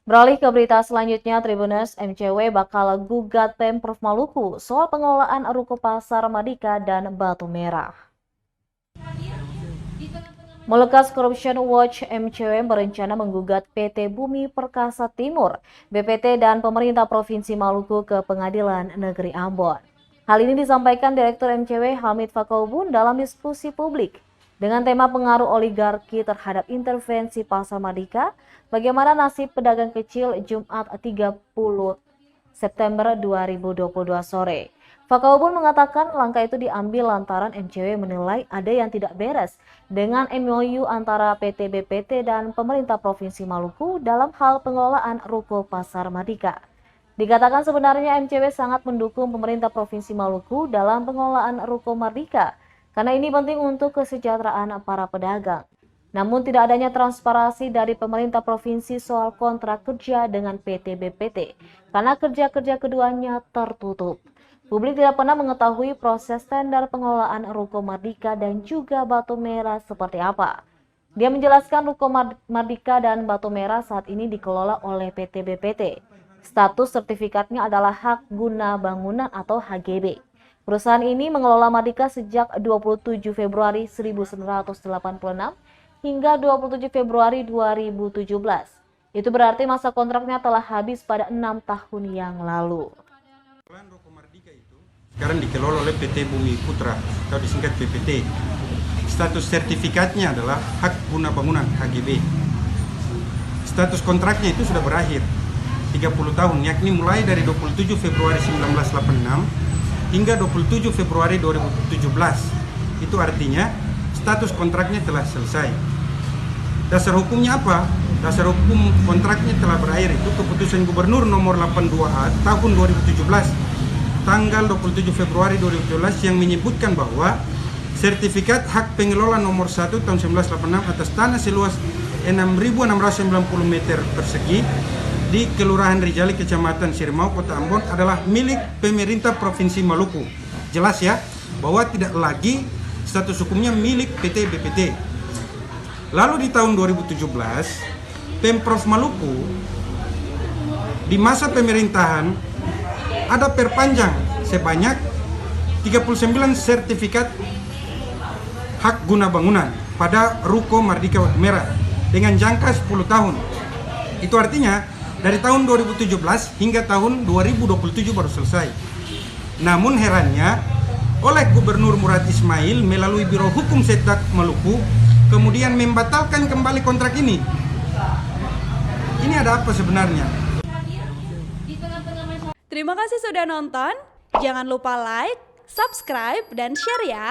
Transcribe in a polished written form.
Beralih ke berita selanjutnya, Tribuners MCW bakal gugat Pemprov Maluku soal pengelolaan Ruko Pasar Madika dan Batu Merah. Melekas Corruption Watch MCW berencana menggugat PT Bumi Perkasa Timur, BPT dan pemerintah Provinsi Maluku ke Pengadilan Negeri Ambon. Hal ini disampaikan Direktur MCW Hamid Fakobun dalam diskusi publik dengan tema pengaruh oligarki terhadap intervensi Pasar Madika, bagaimana nasib pedagang kecil Jumat 30 September 2022 sore. Fakobun mengatakan langkah itu diambil lantaran MCW menilai ada yang tidak beres dengan MOU antara PT BPT dan pemerintah Provinsi Maluku dalam hal pengelolaan Ruko Pasar Madika. Dikatakan sebenarnya MCW sangat mendukung pemerintah Provinsi Maluku dalam pengelolaan Ruko Mardika karena ini penting untuk kesejahteraan para pedagang. Namun tidak adanya transparansi dari pemerintah provinsi soal kontrak kerja dengan PT BPT karena kerja-kerja keduanya tertutup. Publik tidak pernah mengetahui proses tender pengelolaan Ruko Mardika dan juga Batu Merah seperti apa. Dia menjelaskan Ruko Mardika dan Batu Merah saat ini dikelola oleh PT BPT. Status sertifikatnya adalah hak guna bangunan atau HGB. Perusahaan ini mengelola Mardika sejak 27 Februari 1986 hingga 27 Februari 2017. Itu berarti masa kontraknya telah habis pada 6 tahun yang lalu. Ruko Mardika itu sekarang dikelola oleh PT Bumi Putra atau disingkat BPT. Status sertifikatnya adalah hak guna bangunan HGB. Status kontraknya itu sudah berakhir 30 tahun, yakni mulai dari 27 Februari 1986 hingga 27 Februari 2017. Itu artinya status kontraknya telah selesai. Dasar hukumnya apa? Dasar hukum kontraknya telah berakhir itu keputusan Gubernur nomor 82A tahun 2017 tanggal 27 Februari 2017 yang menyebutkan bahwa sertifikat hak pengelola nomor 1 tahun 1986 atas tanah seluas 6.690 meter persegi di Kelurahan Rijali, Kecamatan Sirimau, Kota Ambon adalah milik pemerintah Provinsi Maluku. Jelas ya, bahwa tidak lagi status hukumnya milik PT BPT. Lalu di tahun 2017, Pemprov Maluku di masa pemerintahan ada perpanjang sebanyak 39 sertifikat hak guna bangunan pada Ruko Mardika Batu Merah dengan jangka 10 tahun. Itu artinya dari tahun 2017 hingga tahun 2027 baru selesai. Namun herannya, oleh Gubernur Murad Ismail melalui Biro Hukum Setak Maluku kemudian membatalkan kembali kontrak ini. Ini ada apa sebenarnya? Terima kasih sudah nonton. Jangan lupa like, subscribe, dan share ya.